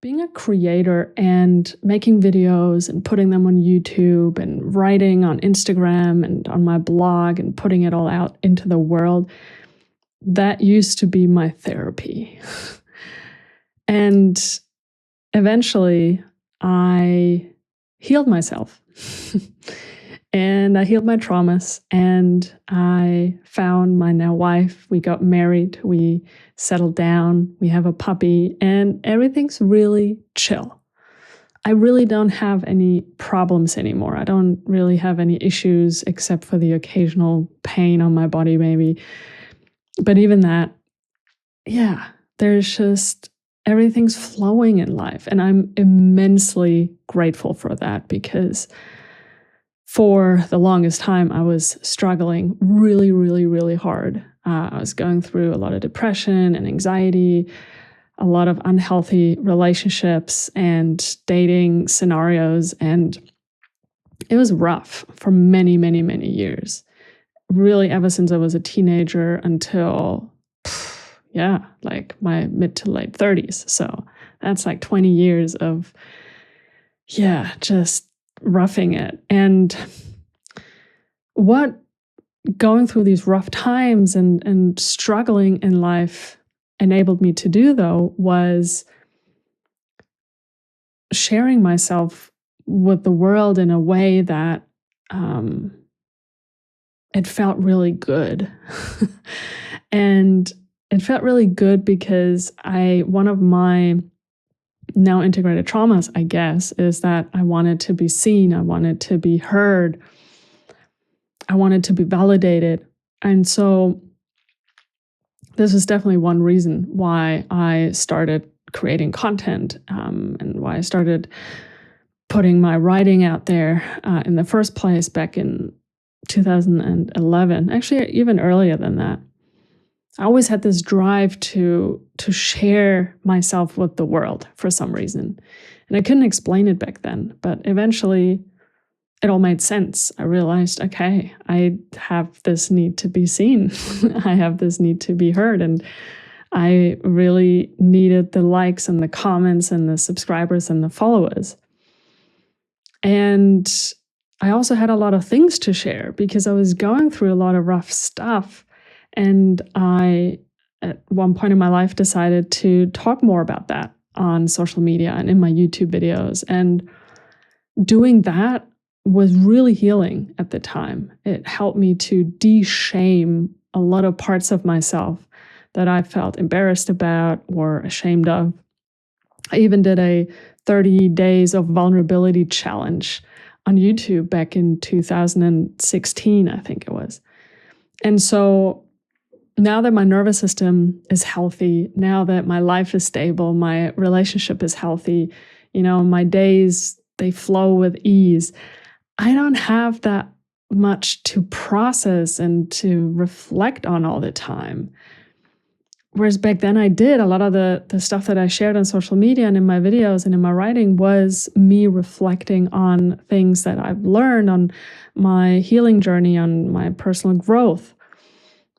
Being a creator and making videos and putting them on YouTube and writing on Instagram and on my blog and putting it all out into the world, that used to be my therapy. And eventually I healed myself and I healed my traumas and I found my now wife. We got married, we settled down, we have a puppy, and everything's really chill. I really don't have any problems anymore. I don't really have any issues except for the occasional pain on my body, maybe. But even that, yeah, there's just everything's flowing in life. And I'm immensely grateful for that because for the longest time, I was struggling really, really, really hard. I was going through a lot of depression and anxiety, a lot of unhealthy relationships and dating scenarios. And it was rough for many, many, many years. Really, ever since I was a teenager until, like my mid to late 30s. So that's like 20 years of, just roughing it. And what going through these rough times and struggling in life enabled me to do, though, was sharing myself with the world in a way that it felt really good. And it felt really good because one of my now integrated traumas, I guess, is that I wanted to be seen, I wanted to be heard, I wanted to be validated. And so this is definitely one reason why I started creating content and why I started putting my writing out there in the first place back in 2011, actually even earlier than that. I always had this drive to share myself with the world for some reason. And I couldn't explain it back then, but eventually it all made sense. I realized, okay, I have this need to be seen. I have this need to be heard. And I really needed the likes and the comments and the subscribers and the followers. And I also had a lot of things to share because I was going through a lot of rough stuff. And I, at one point in my life, decided to talk more about that on social media and in my YouTube videos. And doing that was really healing at the time. It helped me to de-shame a lot of parts of myself that I felt embarrassed about or ashamed of. I even did a 30 days of vulnerability challenge on YouTube back in 2016, I think it was. And so now that my nervous system is healthy, now that my life is stable, my relationship is healthy, my days, they flow with ease, I don't have that much to process and to reflect on all the time. Whereas back then I did. A lot of the stuff that I shared on social media and in my videos and in my writing was me reflecting on things that I've learned on my healing journey, on my personal growth.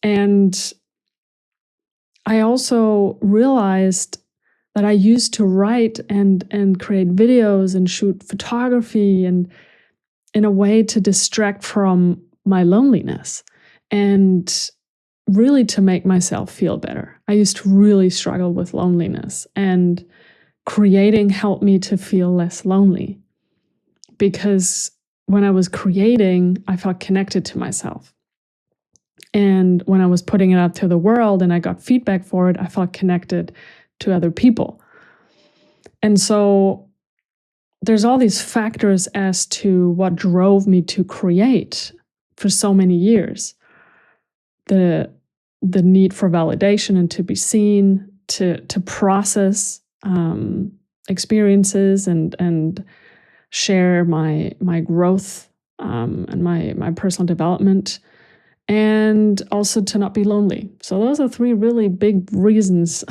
And I also realized that I used to write and create videos and shoot photography and in a way to distract from my loneliness and really to make myself feel better. I used to really struggle with loneliness, and creating helped me to feel less lonely because when I was creating, I felt connected to myself. And when I was putting it out to the world and I got feedback for it, I felt connected to other people. And so there's all these factors as to what drove me to create for so many years. The need for validation and to be seen, to process experiences and share my growth and my personal development, and also to not be lonely. So those are three really big reasons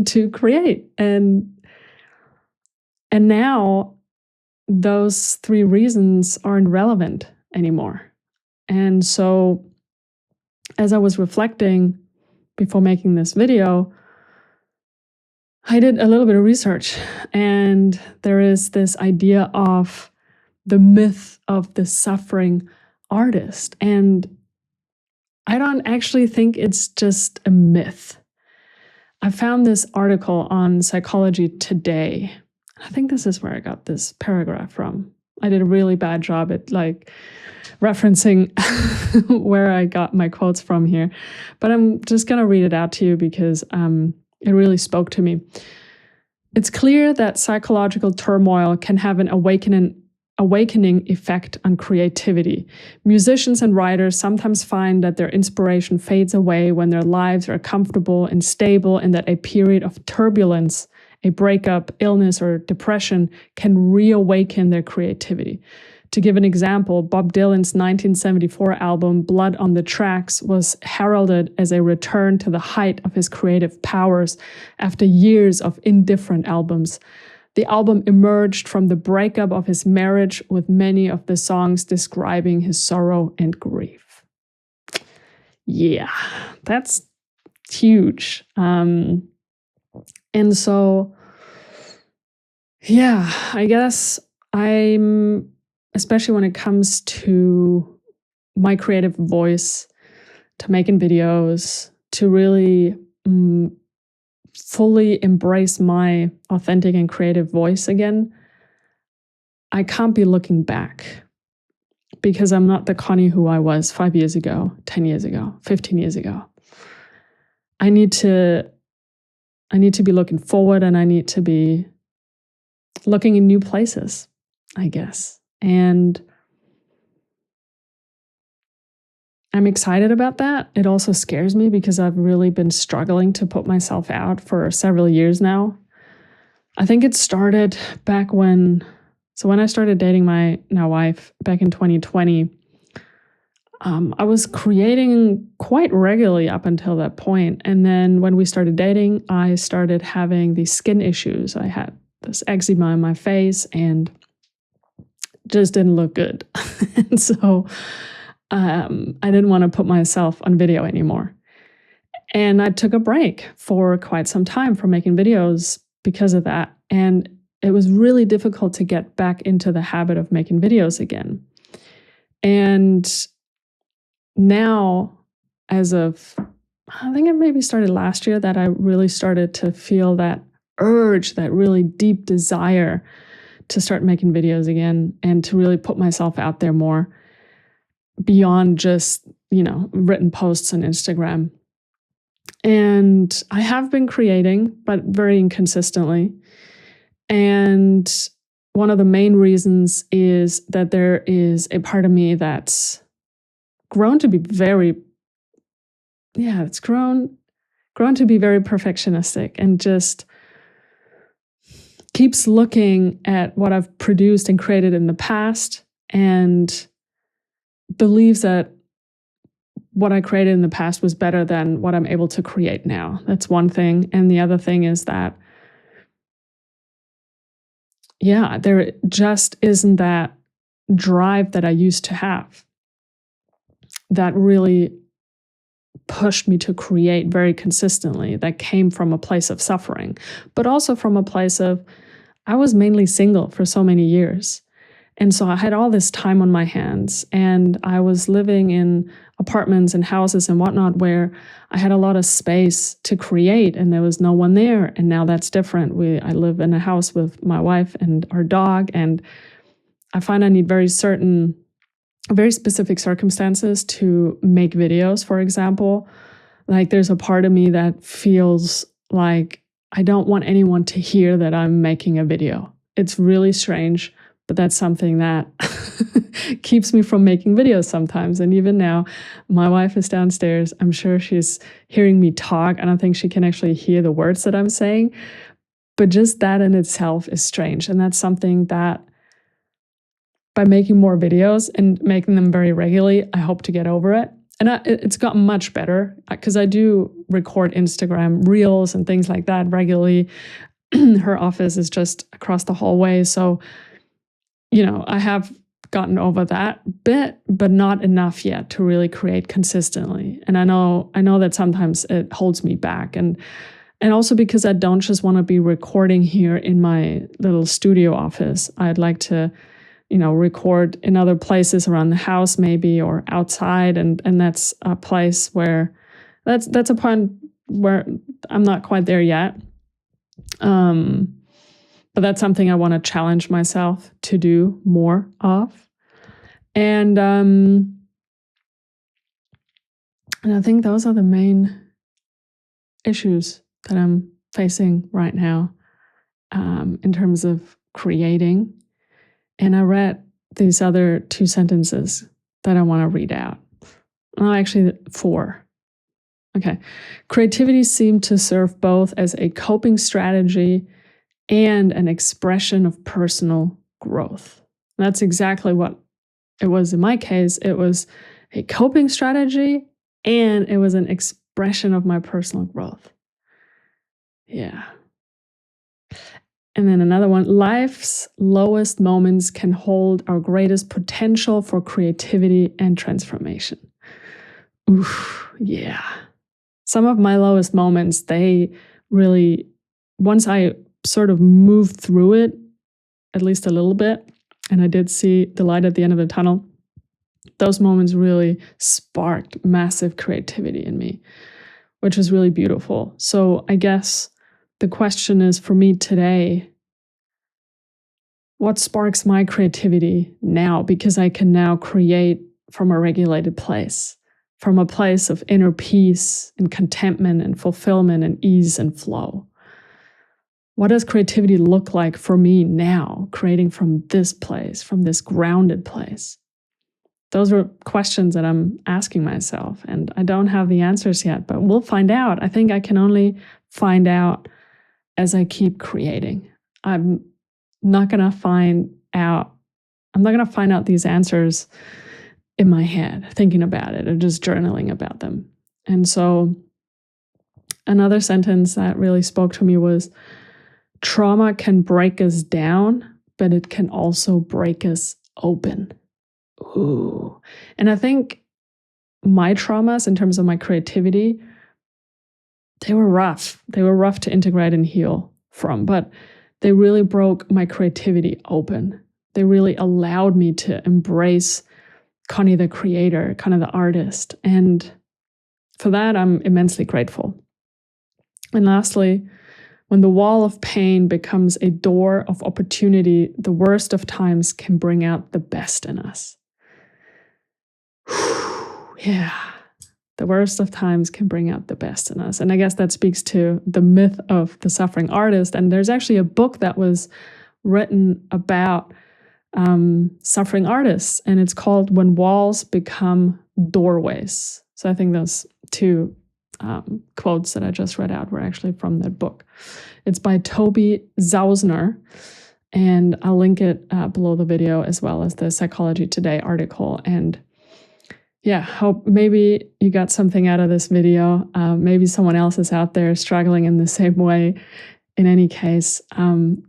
to create. And now those three reasons aren't relevant anymore. And so as I was reflecting before making this video, I did a little bit of research, and there is this idea of the myth of the suffering artist. And I don't actually think it's just a myth. I found this article on Psychology Today. I think this is where I got this paragraph from. I did a really bad job at referencing where I got my quotes from here, but I'm just going to read it out to you because it really spoke to me. It's clear that psychological turmoil can have an awakening effect on creativity. Musicians and writers sometimes find that their inspiration fades away when their lives are comfortable and stable, and that a period of turbulence, a breakup, illness, or depression can reawaken their creativity. To give an example, Bob Dylan's 1974 album Blood on the Tracks was heralded as a return to the height of his creative powers after years of indifferent albums. The album emerged from the breakup of his marriage, with many of the songs describing his sorrow and grief. Yeah, that's huge. And so, yeah, I guess especially when it comes to my creative voice, to making videos, to really fully embrace my authentic and creative voice again, I can't be looking back, because I'm not the Connie who I was 5 years ago, 10 years ago, 15 years ago. I need to be looking forward, and I need to be looking in new places, I guess. And I'm excited about that. It also scares me because I've really been struggling to put myself out for several years now. I think it started back when I started dating my now wife back in 2020, I was creating quite regularly up until that point. And then when we started dating, I started having these skin issues. I had this eczema in my face and just didn't look good. And so I didn't want to put myself on video anymore. And I took a break for quite some time from making videos because of that. And it was really difficult to get back into the habit of making videos again. And now, as of, I think it maybe started last year, that I really started to feel that urge, that really deep desire to start making videos again and to really put myself out there more beyond just, written posts on Instagram. And I have been creating, but very inconsistently. And one of the main reasons is that there is a part of me that's grown to be it's grown to be very perfectionistic and just keeps looking at what I've produced and created in the past and believes that what I created in the past was better than what I'm able to create now. That's one thing. And the other thing is that, there just isn't that drive that I used to have that really pushed me to create very consistently, that came from a place of suffering, but also from a place of, I was mainly single for so many years. And so I had all this time on my hands, and I was living in apartments and houses and whatnot where I had a lot of space to create and there was no one there. And now that's different. I live in a house with my wife and our dog, and I find I need very specific circumstances to make videos, for example. Like, there's a part of me that feels like I don't want anyone to hear that I'm making a video. It's really strange, but that's something that keeps me from making videos sometimes. And even now, my wife is downstairs. I'm sure she's hearing me talk. I don't think she can actually hear the words that I'm saying, but just that in itself is strange. And that's something that, by making more videos and making them very regularly, I hope to get over it. And it's gotten much better because I do record Instagram reels and things like that regularly. Her office is just across the hallway. So, I have gotten over that bit, but not enough yet to really create consistently. And I know that sometimes it holds me back. And And also because I don't just want to be recording here in my little studio office. I'd like to, record in other places around the house maybe, or outside. And that's a place where that's a point where I'm not quite there yet. But that's something I want to challenge myself to do more of. And I think those are the main issues that I'm facing right now, in terms of creating. And I read these other 2 sentences that I want to read out. Oh, actually 4. Okay. Creativity seemed to serve both as a coping strategy and an expression of personal growth. That's exactly what it was in my case. It was a coping strategy and it was an expression of my personal growth. Yeah. And then another one, life's lowest moments can hold our greatest potential for creativity and transformation. Oof, yeah. Some of my lowest moments, they really, once I sort of moved through it, at least a little bit, and I did see the light at the end of the tunnel, those moments really sparked massive creativity in me, which was really beautiful. So I guess the question is for me today, what sparks my creativity now? Because I can now create from a regulated place, from a place of inner peace and contentment and fulfillment and ease and flow. What does creativity look like for me now, creating from this place, from this grounded place? Those are questions that I'm asking myself, and I don't have the answers yet, but we'll find out. I think I can only find out as I keep creating. I'm not going to find out these answers in my head, thinking about it or just journaling about them. And so another sentence that really spoke to me was, trauma can break us down, but it can also break us open. Ooh. And I think my traumas in terms of my creativity, they were rough. They were rough to integrate and heal from, but they really broke my creativity open. They really allowed me to embrace Connie the creator, Connie the artist. And for that, I'm immensely grateful. And lastly, when the wall of pain becomes a door of opportunity, the worst of times can bring out the best in us. Yeah, the worst of times can bring out the best in us. And I guess that speaks to the myth of the suffering artist. And there's actually a book that was written about suffering artists, and it's called When Walls Become Doorways. So I think those 2 quotes that I just read out were actually from that book. It's by Toby Zausner, and I'll link it below the video, as well as the Psychology Today article. And yeah, hope maybe you got something out of this video. Maybe someone else is out there struggling in the same way. In any case,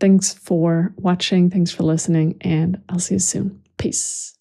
thanks for watching, thanks for listening, and I'll see you soon. Peace.